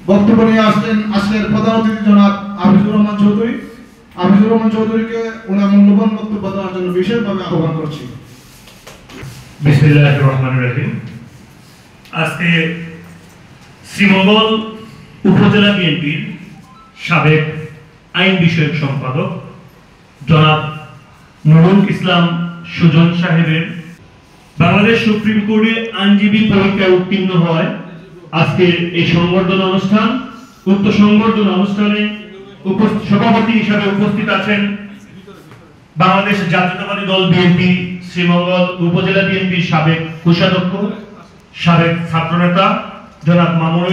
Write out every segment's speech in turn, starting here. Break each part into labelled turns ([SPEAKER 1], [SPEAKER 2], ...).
[SPEAKER 1] বক্তব্য নিয়ে আসলেন আজকের প্রধান অতিথি জনাব আফিজুর রহমান চৌধুরী। আফিজুর রহমান চৌধুরীকে ওনার মূল্যবান বক্তব্য দেওয়ার জন্য বিশেষভাবে আহ্বান করছি।
[SPEAKER 2] বিসমিল্লাহির রহমানির রহিম। আজকে শ্রীমঙ্গল উপজেলা বিএনপির সাবেক আইন বিষয়ক সম্পাদক জনাব নুরুল ইসলাম সুজন সাহেবের বাংলাদেশ সুপ্রিম কোর্টে আইনজীবী পরীক্ষায় উত্তীর্ণ হয় আজকে এই সংবর্ধনা অনুষ্ঠান। উক্ত সংবর্ধনা অনুষ্ঠানে সভাপতি হিসাবে উপস্থিত আছেন বাংলাদেশ জাতীয়তাবাদী দল বিএনপি শ্রীমঙ্গল উপজেলা বিএনপির সাবেক কোষাধ্যক্ষ, সাবেক ছাত্রনেতা জনাব মামুনুর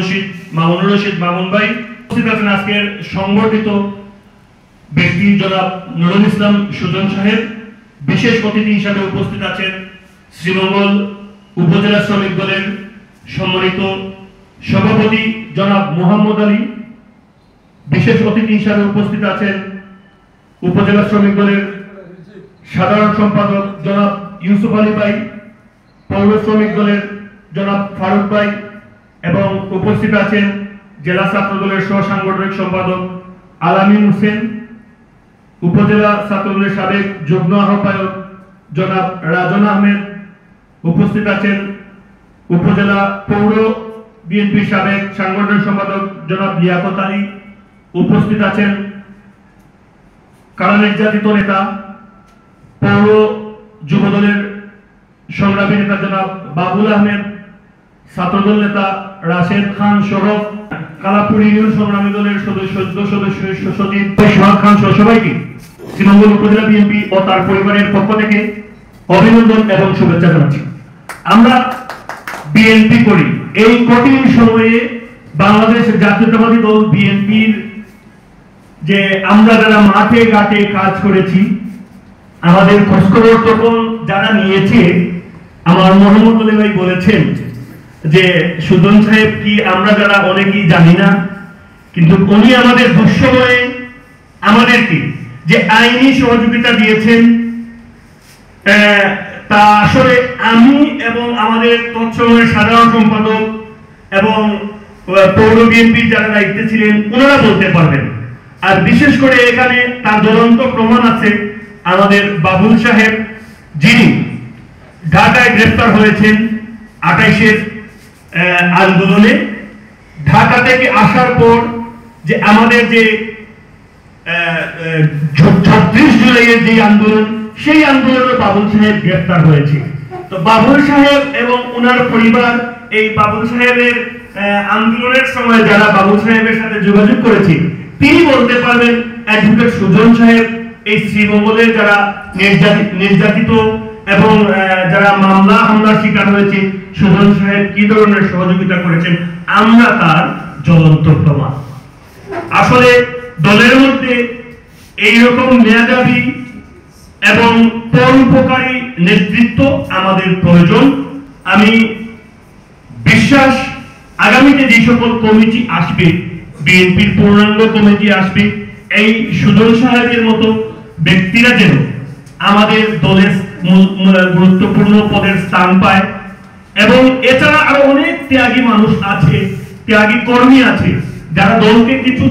[SPEAKER 2] রশিদ মামুন ভাই। উপস্থিত আছেন আজকের সংবর্ধিত ব্যক্তি জনাব নুরুল ইসলাম সুজন সাহেব। বিশেষ অতিথি হিসাবে উপস্থিত আছেন শ্রীমঙ্গল উপজেলা শ্রমিক দলের সম্মানিত সভাপতি জনাব মোহাম্মদ আলী। বিশেষ অতিথি হিসাবে উপস্থিত আছেন উপজেলা শ্রমিক দলের সাধারণ সম্পাদক জনাব ইউসুফ আলী ভাই, পৌর শ্রমিক দলের জনাব ফারুক ভাই এবং উপস্থিত আছেন জেলা ছাত্র দলের সহ সাংগঠনিক সম্পাদক আলামিন হোসেন, উপজেলা ছাত্র দলের সাবেক যুগ্ম আহ্বায়ক জনাব রাজন আহমেদ। উপস্থিত আছেন উপজেলা পৌর বিএনপির সাবেক সাংগঠনিক সম্পাদক জনাব লিয়াকত আলী। উপস্থিত আছেন কারা নির্যাতিত নেতা পৌর যুব দলের সংগ্রামী নেতা জনাব বাবুল আহমেদ, ছাত্রদল নেতা রাশেদ খান সহ কালাপুর ইউনিয়ন সংগ্রামী দলের সদস্য সচিব সোহাগ খান সহ সবাইকে শ্রীমঙ্গল উপজেলা বিএনপি ও তার পরিবারের পক্ষ থেকে অভিনন্দন এবং শুভেচ্ছা জানাচ্ছি। আমরা বিএনপি করি এই কঠিন সময়ে বাংলাদেশ জাতীয়তাবাদী দল বিএনপির যে আমরা যারা মাঠে ঘাটে কাজ করেছি, আমাদের খোঁজখবর তখন যারা নিয়েছে, আমার মোহাম্মদ আলী ভাই বলেছেন যে সুজন সাহেব কি আমরা যারা অনেকেই জানি না, কিন্তু উনি আমাদের দুঃসময়ে আমাদেরকে যে আইনি সহযোগিতা দিয়েছেন তা আসলে আমি এবং আমাদের তৎসময়ের সাধারণ সম্পাদক এবং পৌর বিএনপির যারা দায়িত্বে ছিলেন ওনারা বলতে পারবেন। আর বিশেষ করে এখানে তার জ্বলন্ত প্রমাণ আছে আমাদের বাবুল সাহেব, যিনি ঢাকায় গ্রেফতার হয়েছেন 28-এর আন্দোলনে। ঢাকা থেকে আসার পর যে আমাদের যে 36 জুলাইয়ের যে আন্দোলন, সেই আন্দোলনে বাবুল সাহেব গ্রেফতার হয়েছে। তো বাবুল সাহেব এবং ওনার পরিবার এই বাবুল সাহেবের আন্দোলনের সময় যারা বাবুল সাহেবের সাথে যোগাযোগ করেছে তিনি বলতে পারবেন অ্যাডভোকেট সুজন সাহেব এই শ্রীমঙ্গলের যারা নির্যাতিত এবং যারা মামলা হামলার শিকার হয়েছে সুজন সাহেব কি ধরনের সহযোগিতা করেছেন আমরা তার জ্বলন্ত প্রমাণ। আসলে দলের মধ্যে এইরকম মেধাবী এবং পরোপকারী নেতৃত্ব আমাদের প্রয়োজন। আমি বিশ্বাস আগামীতে যে সকল কমিটি আসবে, বিএনপির পূর্ণাঙ্গ কমিটি আসবে, এই সুজন সাহেবের মতো ব্যক্তিরা যেন আমাদের দলের গুরুত্বপূর্ণ পদের স্থান পায়। এবং এছাড়া আরো অনেক ত্যাগী মানুষ আছে, ত্যাগী কর্মী আছে যারা দলকে কিছু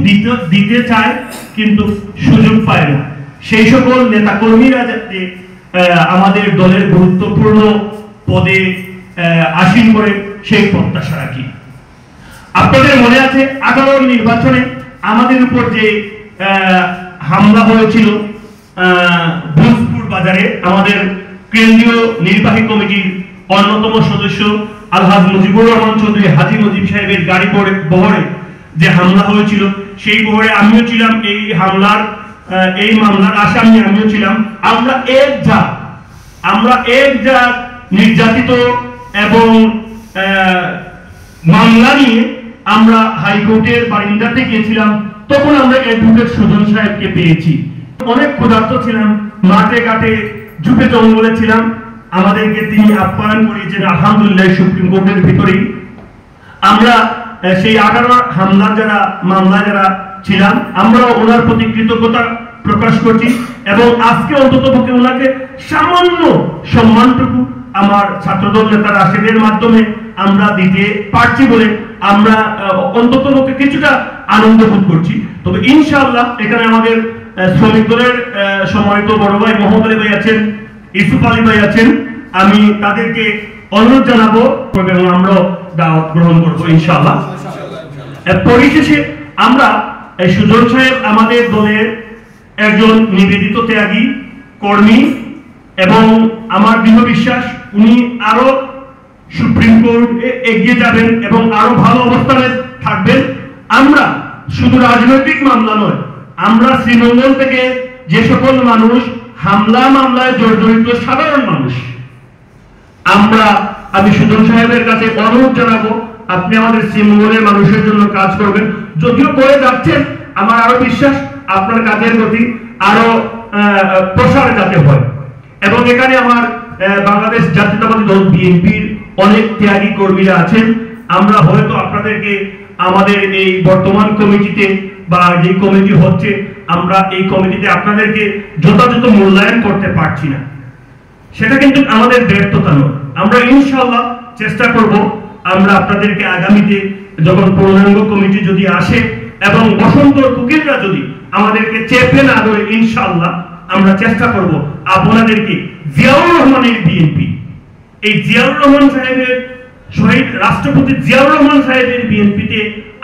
[SPEAKER 2] দিতে চায় কিন্তু সুযোগ পায় না। সেই সকল নেতা কর্মীরা যাতে আমাদের দলের গুরুত্বপূর্ণ পদে আসীন করে সেই প্রত্যাশা রাখি। আপনাদের মনে আছে 18 নির্বাচনে আমাদের উপর যে হামলা হয়েছিল ভোজপুর বাজারে, আমাদের কেন্দ্রীয় নির্বাহী কমিটির অন্যতম সদস্য আলহাজ মুজিবুর রহমান চৌধুরী হাজী মুজিব সাহেবের গাড়ি বহরে যে হামলা হয়েছিল, সেই বহরে আমিও ছিলাম। এই মামলার আসামি আমিও ছিলাম। আমরা এক জাত নির্যাতিত এবং মামলা নিয়ে আমরা হাইকোর্টের বারিন্দাতে গিয়েছিলাম। তখন আমরা অ্যাডভোকেট সুজন সাহেবকে পেয়েছি। অনেক ক্ষুধার্ত ছিলাম, মাঠে ঘাটে ঝুঁকে জঙ্গলে ছিলাম। আমাদেরকে তিনি আপ্যায়ন করিয়েছেন আলহামদুলিল্লাহ সুপ্রিম কোর্টের ভিতরেই। আমরা সেই 18 হামলার মামলা যারা ছিলাম আমরা ওনার প্রতি কৃতজ্ঞতা প্রকাশ করছি এবং আজকে অন্ততপক্ষে ওনাকে সামান্য সম্মানটুকু আমার ছাত্রদল নেতা রাশেদের মাধ্যমে আমরা দিতে পারছি বলে আমরা অন্তত পক্ষে কিছুটা আনন্দ বোধ করছি। তবে ইনশাআল্লাহ এখানে আমাদের শ্রমিক দলের সম্মানিত বড় ভাই মোহাম্মদ আলী ভাই আছেন, ইউসুফ আলী ভাই আছেন, আমি তাদেরকে অনুরোধ জানাবো এবং আমরা দাওয়াত গ্রহণ করবো ইনশাআল্লাহ। পরিশেষে আমরা সুজন সাহেব আমাদের দলের একজন নিবেদিত ত্যাগী কর্মী এবং আমার দৃঢ় বিশ্বাস উনি আরো সুপ্রিম কোর্টে এগিয়ে যাবেন এবং আরো ভালো অবস্থানে থাকবেন। আমরা শুধু রাজনৈতিক মামলা নয়, আমরা শ্রীমঙ্গল থেকে যে সকল মানুষ হামলা মামলায় জর্জরিত সাধারণ মানুষ, আমি সুজন সাহেবের কাছে অনুরোধ জানাবো আপনি আমাদের শ্রীমঙ্গলের মানুষের জন্য কাজ করবেন। যদিও করে যাচ্ছেন, আমার আরো বিশ্বাস আপনার কাজের প্রতি আরো প্রসার যাতে হয়। এবং এখানে আমার বাংলাদেশ জাতীয়তাবাদী দল বিএনপির অনেক ত্যাগী কর্মীরা আছেন। আমরা হয়তো আপনাদেরকে আমাদের এই বর্তমান কমিটিতে বা যে কমিটি হচ্ছে, আমরা এই কমিটিতে আপনাদেরকে যথাযথ মূল্যায়ন করতে পারছি না, সেটা কিন্তু আমাদের ব্যর্থতা নয়। আমরা ইনশাআল্লাহ চেষ্টা করব, আমরা আপনাদেরকে আগামীতে যখন পূর্ণাঙ্গ কমিটি যদি আসে এবং বসন্ত কুকিররা যদি আমাদেরকে চেপে না ধরে, ইনশাআল্লাহ আমরা চেষ্টা করব আপনাদেরকে জিয়াউর রহমানের বিএনপি, এই জিয়াউর রহমান সাহেবের শহীদ রাষ্ট্রপতি জিয়াউর রহমান সাহেবের বিএনপিতে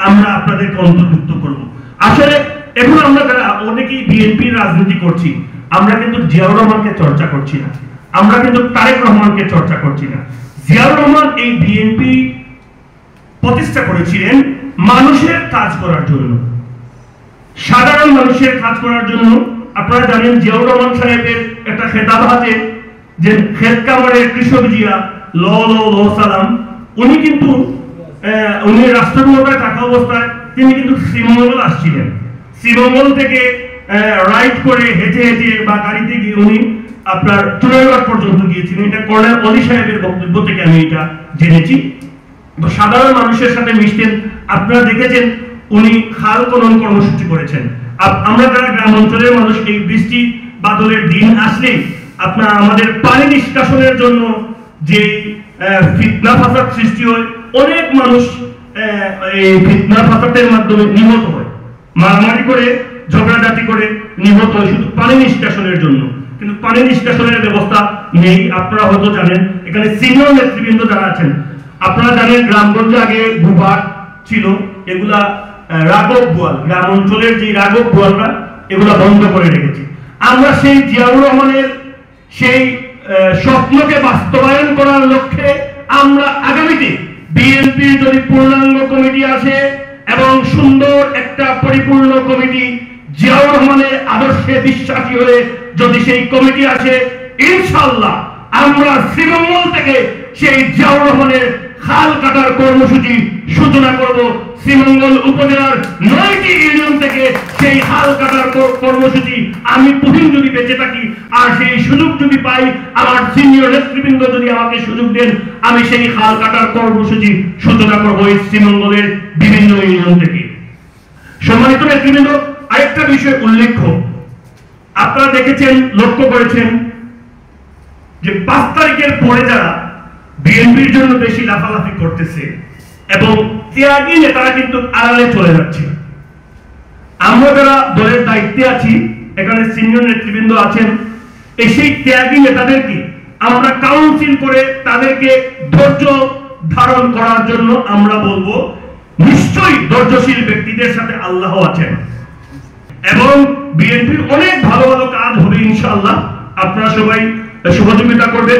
[SPEAKER 2] আমরা আপনাদেরকে অন্তর্ভুক্ত করব। আসলে এখন আমরা যারা অনেকেই বিএনপির রাজনীতি করছি, আমরা কিন্তু জিয়াউর রহমানকে চর্চা করছি না, আমরা কিন্তু তারেক রহমানকে চর্চা করছি না। জিয়াউর রহমান এই বিএনপি প্রতিষ্ঠা করেছিলেন মানুষের কাজ করার জন্য, সাধারণ মানুষের কাজ করার জন্য। আপনারা জানেন জিয়াউর রহমান সাহেবের একটা খেতাব আছে যে খেত কামারের কৃষক জিয়া ল ল ল সালাম। উনি কিন্তু উনি রাষ্ট্রক্ষমতায় থাকা অবস্থায় তিনি কিন্তু শ্রীমঙ্গল আসছিলেন। শ্রীমঙ্গল থেকে রাইড করে হেঁটে হেঁটে বা গাড়িতে গিয়ে উনি আপনার চুনারঘাট পর্যন্ত গিয়েছিলেন। এটা কর্নেল অলি সাহেবের বক্তব্য থেকে আমি এটা জেনেছি। তো সাধারণ মানুষের সাথে মিশতেন। আপনারা দেখেছেন উনি খাল খনন কর্মসূচি করেছেন। আমরা যারা গ্রাম অঞ্চলের মানুষ, এই বৃষ্টি বাদলের দিন আসলে আপনার আমাদের পানি নিষ্কাশনের জন্য যে ফিতনা ফাসাদ সৃষ্টি হয়, অনেক মানুষ এই ফিতনা ফাসাদের মাধ্যমে নিহত হয়, মারামারি করে ঝগড়াঝাটি করে নিহত হয় শুধু পানি নিষ্কাশনের জন্য। কিন্তু পানি নিষ্কাশনের ব্যবস্থা নেই। আপনারা হয়তো জানেন এখানে সিনিয়র নেতৃবৃন্দ যারা আছেন, আপনারা জানেন গ্রামগঞ্জে আগে ভূভাগ ছিল, এগুলা রাঘব বোয়াল, গ্রাম অঞ্চলের যে রাঘব বোয়ালরা এগুলা বন্ধ করে রেখেছে। আমরা সেই জিয়াউর রহমানের সেই স্বপ্নকে বাস্তবায়ন করার লক্ষ্যে আমরা আগামীতে বিএনপির যদি পূর্ণাঙ্গ কমিটি আসে এবং সুন্দর একটা পরিপূর্ণ কমিটি জিয়াউর রহমানের আদর্শে বিশ্বাসী হয়ে যদি সেই কমিটি আসে, ইনশাআল্লাহ আমরা শ্রীমঙ্গল থেকে সেই জিয়াউর রহমানের খাল কাটার কর্মসূচি সূচনা করব। শ্রীমঙ্গল উপজেলার 9টি ইউনিয়ন থেকে সেই খাল কাটার কর্মসূচি আমি প্রথম যদি বেঁচে থাকি আর সেই সুযোগ যদি পাই, আমার সিনিয়র নেতৃবৃন্দ যদি আমাকে সুযোগ দেন, আমি সেই খাল কাটার কর্মসূচি সূচনা করব এই শ্রীমঙ্গলের বিভিন্ন ইউনিয়ন থেকে। সম্মানিত নেতৃবৃন্দ, আরেকটা বিষয় উল্লেখ্য, আপনারা দেখেছেন, লক্ষ্য করেছেন যে 5 তারিখের পরে যারা বিএনপির জন্য বেশি লাফালাফি করতেছে এবং ত্যাগী নেতারা কিন্তু আড়ালে চলে যাচ্ছে। আমরা যারা দলের দায়িত্বে আছি, এখানে সিনিয়র নেতৃবৃন্দ আছেন, সেই ত্যাগী নেতাদেরকে আমরা কাউন্সিল করে তাদেরকে ধৈর্য ধারণ করার জন্য আমরা বলবো, নিশ্চয়ই ধৈর্যশীল ব্যক্তিদের সাথে আল্লাহ আছেন এবং বিএনপির অনেক ভালো ভালো কাজ হবে ইনশাআল্লাহ। আপনারা সবাই সহযোগিতা করবেন।